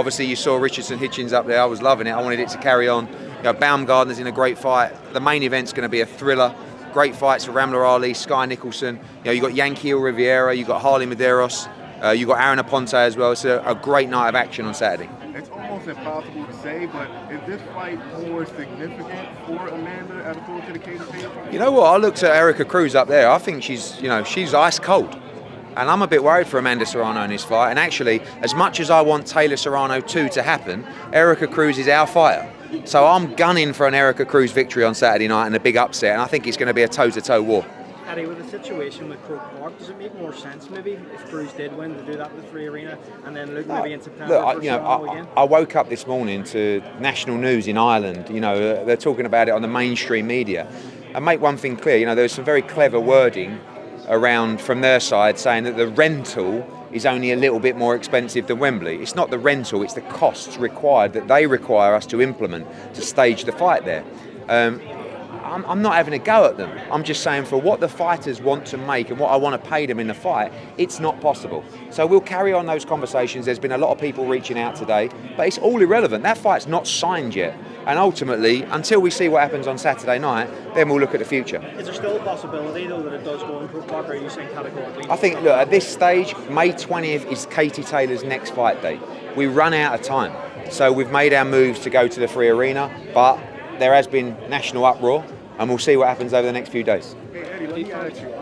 Obviously, you saw Richardson Hitchens up there. I was loving it. I wanted it to carry on. Baumgardner's in a great fight. The main event's going to be a thriller. Great fights for Ramla Ali, Sky Nicholson. You got Yanquiel Rivera. You got Harley Medeiros. You got Aaron Aponte as well. It's a great night of action on Saturday. It's almost impossible to say, but is this fight more significant for Amanda as opposed to the Katie Taylor? You know what? I looked at Erica Cruz up there. I think she's ice cold. And I'm a bit worried for Amanda Serrano in this fight. And actually, as much as I want Taylor Serrano 2 to happen, Erica Cruz is our fighter. So I'm gunning for an Erica Cruz victory on Saturday night and a big upset. And I think it's going to be a toe-to-toe war. Eddie, with the situation with Croke Park, does it make more sense maybe if Cruz did win to do that with the 3 Arena and then look maybe in September for Serrano again? I woke up this morning to national news in Ireland. They're talking about it on the mainstream media. And make one thing clear, there was some very clever wording around from their side saying that the rental is only a little bit more expensive than Wembley. It's not the rental, it's the costs required that they require us to implement to stage the fight there. I'm not having a go at them. I'm just saying for what the fighters want to make and what I want to pay them in the fight, it's not possible. So we'll carry on those conversations. There's been a lot of people reaching out today, but it's all irrelevant. That fight's not signed yet. And ultimately, until we see what happens on Saturday night, then we'll look at the future. Is there still a possibility, though, that it does go in Croke Park, or are you saying categorically? I think, look, at this stage, May 20th is Katie Taylor's next fight date. We run out of time. So we've made our moves to go to the 3 Arena, but there has been national uproar, and we'll see what happens over the next few days. Hey, Eddie, let me ask you.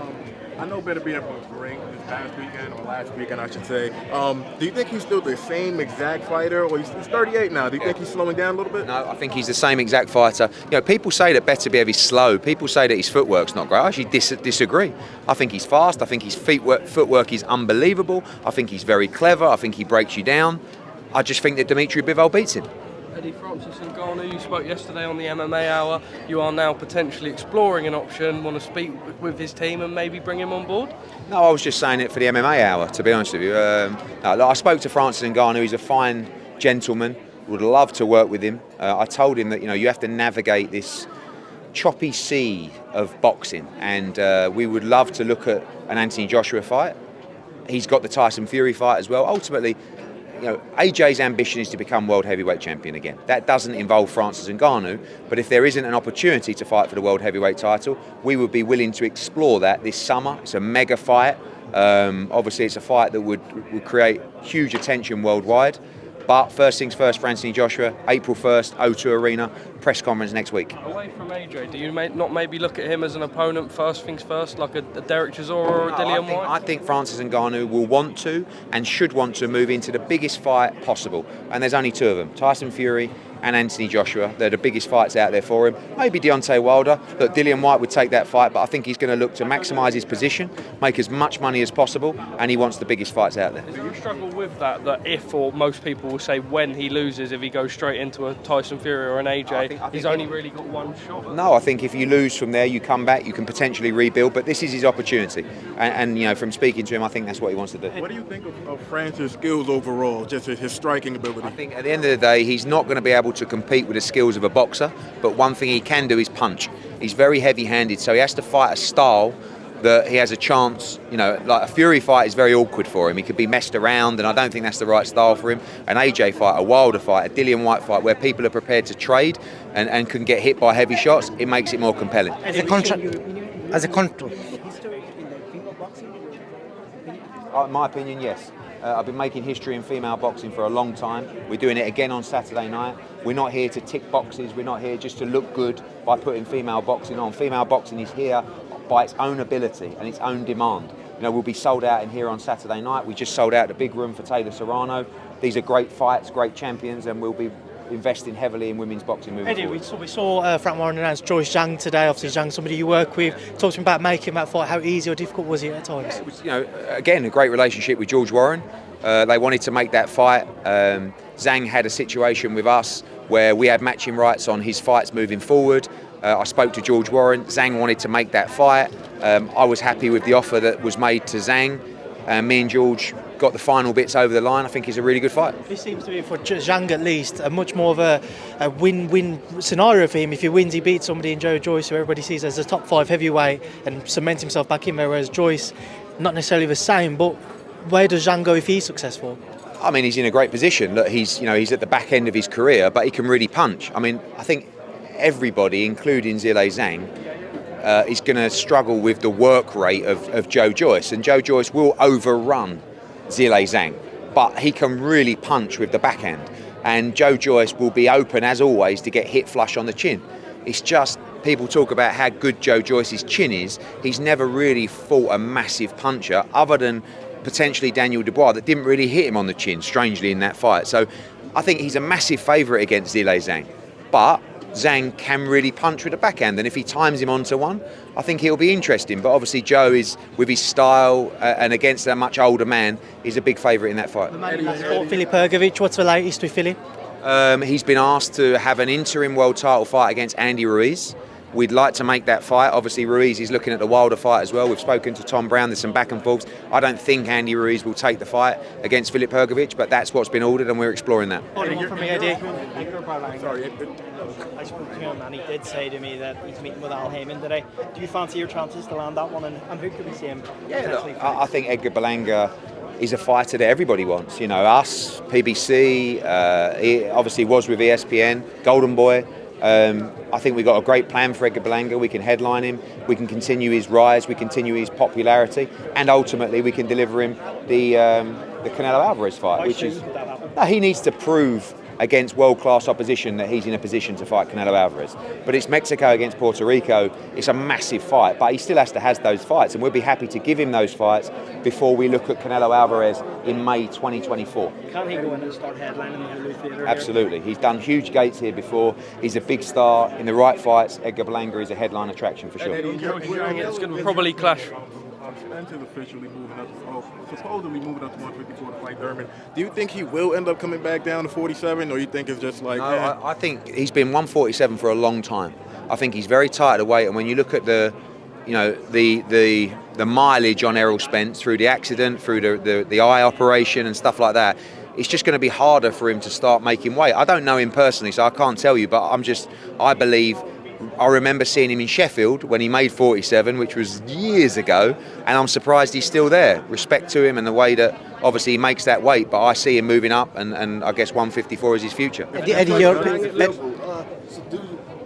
I know Beterbiev was great this past weekend, or last weekend, I should say. Do you think he's still the same exact fighter? Or he's 38 now. Do you think he's slowing down a little bit? No, I think he's the same exact fighter. People say that Beterbiev is slow. People say that his footwork's not great. I actually disagree. I think he's fast. I think his footwork is unbelievable. I think he's very clever. I think he breaks you down. I just think that Dimitri Bivol beats him. Eddie Francis Ngannou, you spoke yesterday on the MMA Hour. You are now potentially exploring an option, want to speak with his team and maybe bring him on board? No, I was just saying it for the MMA Hour, to be honest with you. I spoke to Francis Ngannou. He's a fine gentleman. Would love to work with him. I told him that you have to navigate this choppy sea of boxing, and we would love to look at an Anthony Joshua fight. He's got the Tyson Fury fight as well. Ultimately, AJ's ambition is to become world heavyweight champion again. That doesn't involve Francis Ngannou, but if there isn't an opportunity to fight for the world heavyweight title, we would be willing to explore that this summer. It's a mega fight. Obviously, it's a fight that would create huge attention worldwide. But first things first for Anthony Joshua, April 1st, O2 Arena, press conference next week. Away from AJ, do you not maybe look at him as an opponent first things first, like a Derek Chisora or a Dillian White? I think Francis Ngannou will want to and should want to move into the biggest fight possible. And there's only 2 of them, Tyson Fury and Anthony Joshua. They're the biggest fights out there for him. Maybe Deontay Wilder. Look, Dillian White would take that fight, but I think he's going to look to maximise his position, make as much money as possible, and he wants the biggest fights out there. Do you struggle with that if, or most people will say when he loses, if he goes straight into a Tyson Fury or an AJ, I think he's only really got one shot? No, I think if you lose from there, you come back, you can potentially rebuild, but this is his opportunity. And from speaking to him, I think that's what he wants to do. What do you think of Francis' skills overall, just his striking ability? I think at the end of the day, he's not going to be able to compete with the skills of a boxer, but one thing he can do is punch. He's very heavy-handed, so he has to fight a style that he has a chance, like a Fury fight is very awkward for him. He could be messed around, and I don't think that's the right style for him. An AJ fight, a Wilder fight, a Dillian White fight, where people are prepared to trade and can get hit by heavy shots, it makes it more compelling. As a control. In my opinion, yes. I've been making history in female boxing for a long time. We're doing it again on Saturday night. We're not here to tick boxes. We're not here just to look good by putting female boxing on. Female boxing is here by its own ability and its own demand. We'll be sold out in here on Saturday night. We just sold out the big room for Taylor Serrano. These are great fights, great champions, and we'll be investing heavily in women's boxing moving Eddie, forward. we saw Frank Warren announce Joyce Zhang today. Obviously, Zhang, somebody you work with, talking about making that fight. How easy or difficult was it at times? It was, again, a great relationship with George Warren. They wanted to make that fight. Zhang had a situation with us where we had matching rights on his fights moving forward. I spoke to George Warren. Zhang wanted to make that fight. I was happy with the offer that was made to Zhang. Me and George got the final bits over the line. I think it's a really good fight. This seems to be, for Zhang at least, a much more of a win-win scenario for him. If he wins, he beats somebody in Joyce, who everybody sees as a top 5 heavyweight, and cements himself back in there, whereas Joyce, not necessarily the same, but where does Zhang go if he's successful? I mean, he's in a great position. Look, he's at the back end of his career, but he can really punch. I mean, I think everybody, including Zhang, is going to struggle with the work rate of Joyce, and Joyce will overrun Zhang, but he can really punch with the backhand, and Joyce will be open as always to get hit flush on the chin. It's just, people talk about how good Joyce's chin is. He's never really fought a massive puncher other than potentially Daniel Dubois that didn't really hit him on the chin, strangely, in that fight. So I think he's a massive favourite against Zhang, but Zhang can really punch with a backhand, and if he times him onto one, I think he'll be interesting. But obviously Joe is, with his style and against a much older man, is a big favourite in that fight. The man that's fought Beterbiev, what's the latest with Philly? He's been asked to have an interim world title fight against Andy Ruiz. We'd like to make that fight. Obviously Ruiz is looking at the Wilder fight as well. We've spoken to Tom Brown, there's some back and forths. I don't think Andy Ruiz will take the fight against Filip Hrgović, but that's what's been ordered and we're exploring that. Edgar Berlanga. I spoke to him and he did say to me that he's meeting with Al Heyman today. Do you fancy your chances to land that one, and who could we see him potentially fight? I think Edgar Berlanga is a fighter that everybody wants. You know, us, PBC, he obviously was with ESPN, Golden Boy. I think we've got a great plan for Edgar Berlanga. We can headline him, we can continue his rise, we continue his popularity, and ultimately we can deliver him the Canelo Alvarez fight, which is, he needs to prove against world-class opposition that he's in a position to fight Canelo Alvarez. But it's Mexico against Puerto Rico. It's a massive fight, but he still has to have those fights, and we'll be happy to give him those fights before we look at Canelo Alvarez in May 2024. Can he go in and start headlining the Hulu Theatre? Absolutely. He's done huge gates here before. He's a big star. In the right fights, Edgar Berlanga is a headline attraction for sure. It's going to probably clash. Spence is officially moving up, supposedly moving up to 154 to fight Thurman. Do you think he will end up coming back down to 47, or you think it's just like? No, I think he's been 147 for a long time. I think he's very tight at weight, and when you look at the mileage on Errol Spence through the accident, through the eye operation and stuff like that, it's just going to be harder for him to start making weight. I don't know him personally, so I can't tell you, but I remember seeing him in Sheffield when he made 47, which was years ago, and I'm surprised he's still there. Respect to him and the way that obviously he makes that weight, but I see him moving up, and I guess 154 is his future. Eddie,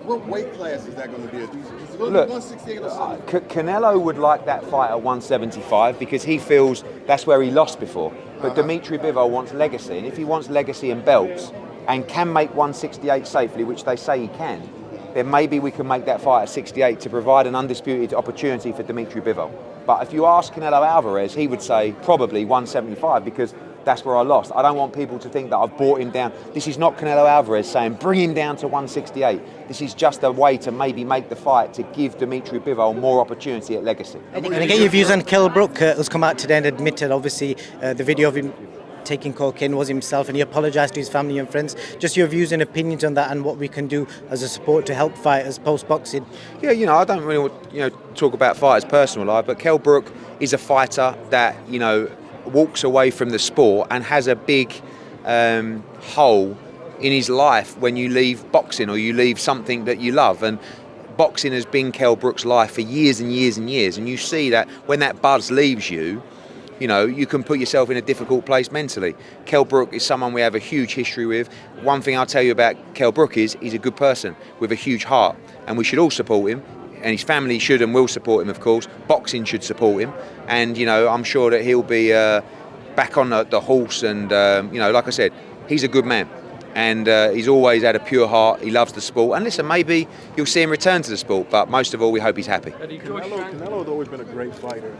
what weight class is that going to be? Is it going to be 168 or something? Canelo would like that fight at 175 because he feels that's where he lost before. But Dimitri Bivol wants legacy, and if he wants legacy and belts and can make 168 safely, which they say he can, then maybe we can make that fight at 68 to provide an undisputed opportunity for Dimitri Bivol. But if you ask Canelo Alvarez, he would say probably 175 because that's where I lost. I don't want people to think that I've brought him down. This is not Canelo Alvarez saying bring him down to 168. This is just a way to maybe make the fight to give Dimitri Bivol more opportunity at legacy. Can I get your views on Kell Brook, who's come out today and admitted, obviously, the video of him taking cocaine was himself, and he apologised to his family and friends. Just your views and opinions on that, and what we can do as a support to help fighters post-boxing. Yeah, I don't really talk about fighters' personal life, but Kell Brook is a fighter that walks away from the sport and has a big hole in his life when you leave boxing or you leave something that you love. And boxing has been Kell Brook's life for years and years and years, and you see that when that buzz leaves you, you can put yourself in a difficult place mentally. Kell Brook is someone we have a huge history with. One thing I'll tell you about Kell Brook is he's a good person with a huge heart, and we should all support him, and his family should and will support him, of course. Boxing should support him, and I'm sure that he'll be back on the horse, and like I said, he's a good man, and he's always had a pure heart. He loves the sport, and listen, maybe you'll see him return to the sport, but most of all we hope he's happy. Canelo's always been a great fighter.